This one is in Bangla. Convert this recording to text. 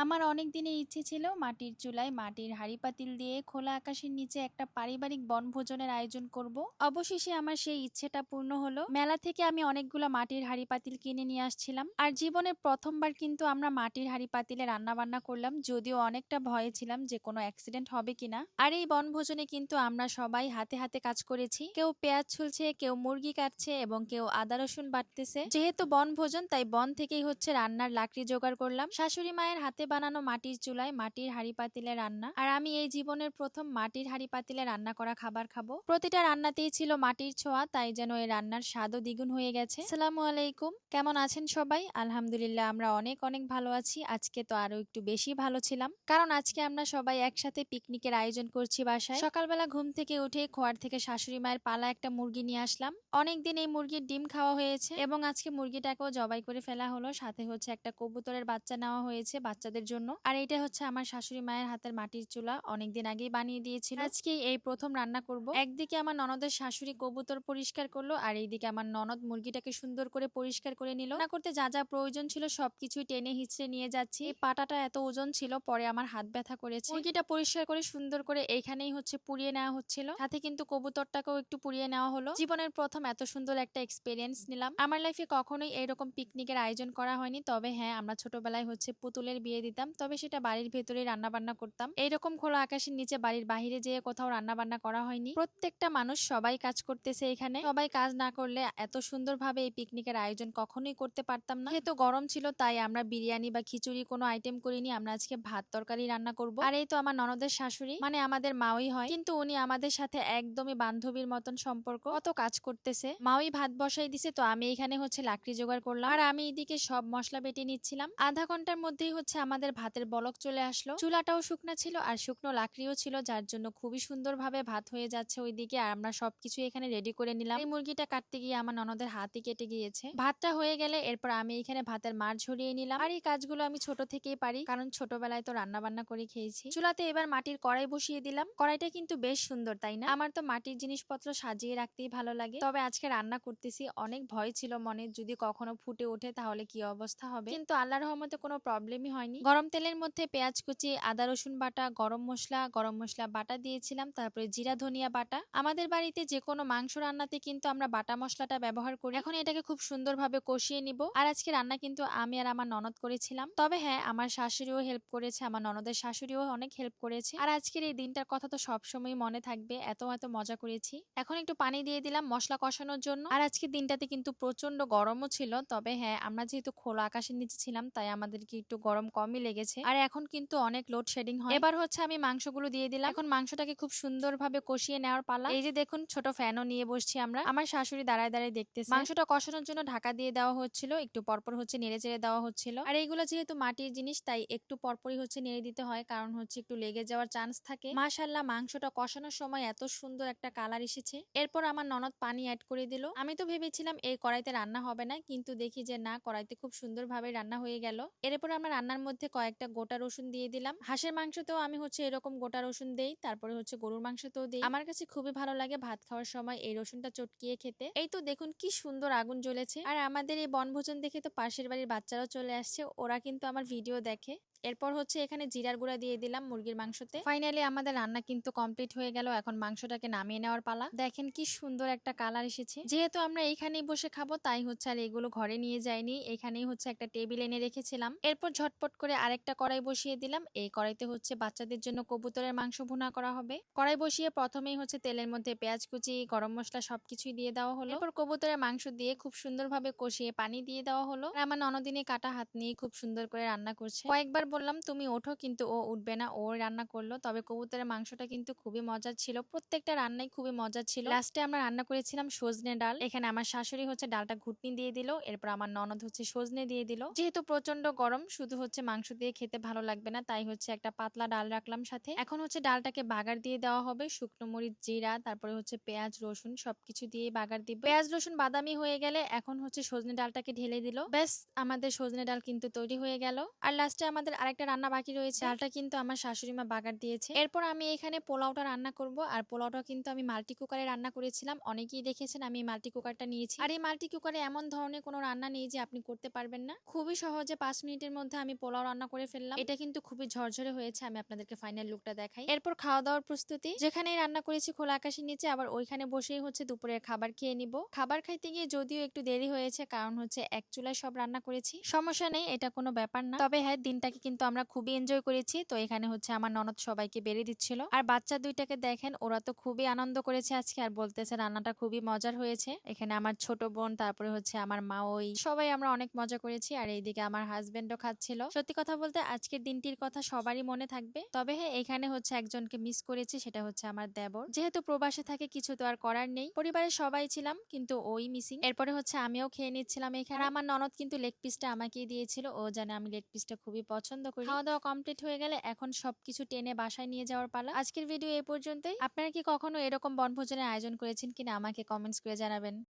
আমার অনেক দিনের ইচ্ছে ছিল মাটির চুলায় মাটির হাঁড়ি পাতিল দিয়ে খোলা আকাশের নিচে একটা পারিবারিক বনভোজনের আয়োজন করব। অবশেষে আমার সেই ইচ্ছেটা পূর্ণ হলো। মেলা থেকে আমি অনেকগুলো মাটির হাঁড়ি পাতিল কিনে নিয়ে আসছিলাম, আর জীবনের প্রথমবার কিন্তু আমরা মাটির হাঁড়ি পাতিলে রান্না বান্না করলাম, যদিও অনেকটা ভয়ে ছিলাম যে কোনো অ্যাক্সিডেন্ট হবে কিনা। আর এই বনভোজনে কিন্তু আমরা সবাই হাতে হাতে কাজ করেছি, কেউ পেঁয়াজ ছুলছে, কেউ মুরগি কাটছে এবং কেউ আদা রসুন বাটতেছে। যেহেতু বনভোজন তাই বন থেকেই হচ্ছে রান্নার লাকড়ি জোগাড় করলাম। শাশুড়ি মায়ের হাতে বানানো মাটির চুলায় মাটির হাঁড়ি পাতিলে রান্না, আর আমি এই জীবনের প্রথম মাটির হাঁড়ি পাতিলে রান্না করা খাবার খাবো। প্রতিটা রান্নাতেই ছিল মাটির ছোঁয়া, তাই যেন এই রান্নার স্বাদও দ্বিগুণ হয়ে গেছে। আসসালামু আলাইকুম, কেমন আছেন সবাই? আলহামদুলিল্লাহ আমরা অনেক অনেক ভালো আছি। আজকে তো আরো একটু বেশি ভালো ছিলাম, কারণ আজকে আমরা সবাই একসাথে পিকনিকের আয়োজন করছি বাসায়। সকালবেলা ঘুম থেকে উঠে খোয়ার থেকে শাশুড়ি মায়ের পালা একটা মুরগি নিয়ে আসলাম। অনেকদিন এই মুরগির ডিম খাওয়া হয়েছে এবং আজকে মুরগিটাকেও জবাই করে ফেলা হলো। সাথে হচ্ছে একটা কবুতরের বাচ্চা নেওয়া হয়েছে বাচ্চাদের জন্য। আর এটা হচ্ছে আমার শাশুড়ি মায়ের হাতের মাটির চুলা, অনেকদিন আগেই বানিয়ে দিয়েছিল। আজকে এই প্রথম রান্না করব। একদিকে আমার ননদের শাশুড়ি কবুতর পরিষ্কার করলো, আর এইদিকে আমার ননদ মুরগিটাকে সুন্দর করে পরিষ্কার করে নিল। রান্না করতে যা যা প্রয়োজন ছিল সবকিছুই টেনে হিচড়ে নিয়ে যাচ্ছি। এই পাটাটা এত ওজন ছিল, পরে আমার হাত ব্যথা করেছে। মুরগিটা পরিষ্কার করে সুন্দর করে এইখানেই হচ্ছে পুড়িয়ে নেওয়া হচ্ছিল, সাথে কিন্তু কবুতরটাকেও একটু পুড়িয়ে নেওয়া হলো। জীবনের প্রথম এত সুন্দর একটা এক্সপিরিয়েন্স নিলাম। আমার লাইফে কখনোই এরকম পিকনিকের আয়োজন করা হয়নি, তবে হ্যাঁ আমরা ছোটবেলায় হচ্ছে পুতুলের বিয়ে দিতাম, তবে সেটা বাড়ির ভেতরেই রান্না বান্না করতাম। এইরকম খোলা আকাশের নিচে বাড়ির বাহিরে যেয়ে কোথাও রান্না বান্না করা হয়নি। প্রত্যেকটা মানুষ সবাই কাজ করতেছে এখানে, সবাই কাজ না করলে এত সুন্দরভাবে এই পিকনিকের আয়োজন কখনোই করতে পারতাম না। যেহেতু গরম ছিল তাই আমরা বিরিয়ানি বা খিচুড়ি কোনো আইটেম করিনি, আমরা আজকে ভাত তরকারি রান্না করব। আর এই তো আমার ননদের শাশুড়ি, মানে আমাদের মাওই হয়, কিন্তু উনি আমাদের সাথে একদমই বান্ধবীর মতন সম্পর্ক। কত কাজ করতেছে, মাওই ভাত বসাই দিছে, তো আমি এখানে হচ্ছে লাকড়ি জোগাড় করলাম, আর আমি এদিকে সব মশলা বেটে নিচ্ছিলাম। আধা ঘন্টার মধ্যেই হচ্ছে আমাদের ভাতের বলক চলে আসলো। চুলাটাও শুকনো ছিল আর শুকনো লাকড়িও ছিল, যার জন্য খুবই সুন্দরভাবে ভাত হয়ে যাচ্ছে ওইদিকে। আর আমরা সবকিছু এখানে রেডি করে নিলাম। এই মুরগিটা কাটতে গিয়ে আমার ননদের হাতই কেটে গিয়েছে। ভাতটা হয়ে গেলে এরপর আমি এখানে ভাতের মার ঝরিয়ে নিলাম। আর এই কাজগুলো আমি ছোট থেকেই পারি, কারণ ছোটবেলায় তো রান্না বান্না করে খেয়েছি। চুলাতে এবার মাটির কড়াই বসিয়ে দিলাম। কড়াইটা কিন্তু বেশ সুন্দর, তাই না? আমার তো মাটির জিনিসপত্র সাজিয়ে রাখতেই ভালো লাগে। তবে আজকে রান্না করতেছি, অনেক ভয় ছিল মনে, যদি কখনো ফুটে ওঠে তাহলে কি অবস্থা হবে, কিন্তু আল্লাহর রহমতে কোনো প্রবলেমই হয়নি। গরম তেলের মধ্যে পেঁয়াজ কুচি, আদা রসুন বাটা, গরম মশলা বাটা দিয়েছিলাম, তারপরে জিরা ধনিয়া বাটা। আমাদের বাড়িতে যে কোনো মাংস রান্নাতে কিন্তু আমরা বাটা মশলাটা ব্যবহার করি। এখন এটাকে খুব সুন্দরভাবে কষিয়ে নিব। আর আজকে রান্না কিন্তু আমি আর আমার ননদ করেছিলাম, তবে হ্যাঁ আমার শাশুড়িও হেল্প করেছে, আমার ননদের শাশুড়িও অনেক হেল্প করেছে। আর আজকের এই দিনটার কথা তো সবসময় মনে থাকবে, এত এত মজা করেছি। এখন একটু পানি দিয়ে দিলাম মশলা কষানোর জন্য। আর আজকের দিনটাতে কিন্তু প্রচন্ড গরমও ছিল, তবে হ্যাঁ আমরা যেহেতু খোলা আকাশের নিচে ছিলাম তাই আমাদেরকে একটু গরম কমই লেগেছে। আর এখন কিন্তু অনেক লোডশেডিং হয়। এবার হচ্ছে আমি মাংসগুলো দিয়ে দিলাম। এখন মাংসটাকে খুব সুন্দরভাবে কষিয়ে নেওয়ার পালা। এই যে দেখুন ছোট ফ্যানও নিয়ে বসছি আমরা। আমার শাশুড়ি দাঁড়ায় দাঁড়ায় দেখতেছে। মাংসটা কষানোর জন্য ঢাকা দিয়ে দেওয়া হচ্ছিল, একটু পরপর হচ্ছে নেড়ে চেড়ে দেওয়া হচ্ছিল। আর এইগুলো যেহেতু মাটির জিনিস তাই একটু পরপরই হচ্ছে নেড়ে দিতে হয়, কারণ হচ্ছে একটু লেগে যাওয়ার চান্স থাকে। মাশাআল্লাহ মাংসটা কষানোর সময় এত সুন্দর একটা কালার এসেছে। এরপর আমার ননদ পানি অ্যাড করে দিল। আমি তো ভেবেছিলাম এই কড়াইতে রান্না হবে না, কিন্তু দেখি যে না, কড়াইতে খুব সুন্দরভাবে রান্না হয়ে গেল। এরপর আমরা রান্নার মধ্যে কয়েকটা গোটা রসুন দিয়ে দিলাম। হাঁসের মাংসতেও আমি হচ্ছে এরকম গোটা রসুন দেই, তারপরে হচ্ছে গরুর মাংসতেও দেই। আমার কাছে খুবই ভালো লাগে ভাত খাওয়ার সময় এই রসুনটা চটকিয়ে খেতে। এই তো দেখুন কি সুন্দর আগুন জ্বলেছে। আর আমাদের এই বনভোজন দেখে তো পাশের বাড়ির বাচ্চারাও চলে আসছে, ওরা কিন্তু আমার ভিডিও দেখে। এরপর হচ্ছে এখানে জিরার গুঁড়া দিয়ে দিলাম মুরগির মাংসতে। ফাইনালি আমাদের রান্না কিন্তু কমপ্লিট হয়ে গেল। এখন মাংসটাকে নামিয়ে নেওয়ার পালা। দেখেন কি সুন্দর একটা কালার এসেছে। যেহেতু আমরা এইখানেই বসে খাবো তাই হচ্ছে আর এগুলো ঘরে নিয়ে যাইনি, এখানেই হচ্ছে একটা টেবিল এনে রেখেছিলাম। এরপর ঝটপট করে আরেকটা কড়াই বসিয়ে দিলাম। এই কড়াইতে হচ্ছে বাচ্চাদের জন্য কবুতরের মাংস ভুনা করা হবে। কড়াই বসিয়ে প্রথমেই হচ্ছে তেলের মধ্যে পেঁয়াজ কুচি, গরম মশলা সবকিছুই দিয়ে দেওয়া হলো। এরপর কবুতরের মাংস দিয়ে খুব সুন্দরভাবে কষিয়ে পানি দিয়ে দেওয়া হলো। আর আমার ননদিনী কাটা হাত নিয়ে খুব সুন্দর করে রান্না করছে। কয়েকবার বললাম তুমি ওঠো, কিন্তু ও উঠবে না, ও রান্না করলো। তবে কবুতরের মাংসটা কিন্তু খুবই মজার ছিল, প্রত্যেকটা রান্নাই খুবই মজার ছিল। লাস্টে আমরা রান্না করেছিলাম সজনে ডাল। এখানে আমার শাশুড়ি হচ্ছে ডালটা ঘুটনি দিয়ে দিল, এরপর আমার ননদ হচ্ছে সজনে দিয়ে দিল। যেহেতু প্রচন্ড গরম শুধু হচ্ছে মাংস দিয়ে খেতে ভালো লাগবে না, তাই হচ্ছে একটা পাতলা ডাল রাখলাম সাথে। এখন হচ্ছে ডালটাকে বাগার দিয়ে দেওয়া হবে, শুকনো মরিচ, জিরা, তারপরে হচ্ছে পেঁয়াজ রসুন সবকিছু দিয়ে বাগার দিব। পেঁয়াজ রসুন বাদামি হয়ে গেলে এখন হচ্ছে সজনে ডালটাকে ঢেলে দিল। ব্যাস আমাদের সজনে ডাল কিন্তু তৈরি হয়ে গেল। আর লাস্টে আমাদের আরেকটা রান্না বাকি রয়েছে, ডালটা কিন্তু আমার শাশুড়ি মা বাগার দিয়েছে। এরপর আমি এখানে পোলাওটা রান্না করব, আর পোলাওটা কিন্তু আমি মাল্টি কুকারে রান্না করেছিলাম। অনেকেই দেখেছেন আমি মাল্টি কুকারটা নিয়েছি। আর এই মাল্টি কুকারে এমন ধরনের কোনো রান্না নেই যে আপনি করতে পারবেন না। খুবই সহজে 5 মিনিটের মধ্যে আমি পোলাও রান্না করে ফেললাম। এটা কিন্তু খুবই ঝরঝরে হয়েছে। আমি আপনাদেরকে ফাইনাল লুকটা দেখাই। এরপর খাওয়া দাওয়ার প্রস্তুতি, যেখানেই রান্না করেছি খোলা আকাশের নিচে, আবার ওইখানে বসেই হচ্ছে দুপুরের খাবার খেয়ে নিব। খাবার খাইতে গিয়ে যদিও একটু দেরি হয়েছে, কারণ হচ্ছে এক চুলায় সব রান্না করেছি। সমস্যা নেই, এটা কোনো ব্যাপার না। তবে হ্যাঁ, দিনটাকে কিন্তু আমরা খুবই এনজয় করেছি। তো এখানে হচ্ছে আমার ননদ সবাইকে বেড়ে দিচ্ছিল, আর বাচ্চা দুইটাকে দেখেন, ওরা তো খুবই আনন্দ করেছে আজকে, আর বলতেছে রান্নাটা খুবই মজার হয়েছে। এখানে আমার ছোট বোন, তারপরে হচ্ছে আমার মা, ওই সবাই আমরা অনেক মজা করেছি। আর এইদিকে আমার হাজবেন্ডও খাচ্ছিল। সত্যি কথা বলতে আজকের দিনটির কথা সবারই মনে থাকবে। তবে হ্যাঁ, এখানে হচ্ছে একজনকে মিস করেছি, সেটা হচ্ছে আমার দেবর। যেহেতু প্রবাসে থাকে, কিছু তো আর করার নেই। পরিবারের সবাই ছিলাম, কিন্তু ওই মিসিং। এরপরে হচ্ছে আমিও খেয়ে নিচ্ছিলাম এখানে। আমার ননদ কিন্তু লেগ পিসটা আমাকেই দিয়েছিল, ও জানে আমি লেগ পিসটা খুবই পছন্দ করি। খাওয়া দাওয়া কমপ্লিট হয়ে গেলে এখন সবকিছু টেনে বাসায় নিয়ে যাওয়ার পালা। আজকের ভিডিও এই পর্যন্তই। আপনারা কি কখনো এরকম বনভোজনের আয়োজন করেছেন কিনা আমাকে কমেন্টস করে জানাবেন।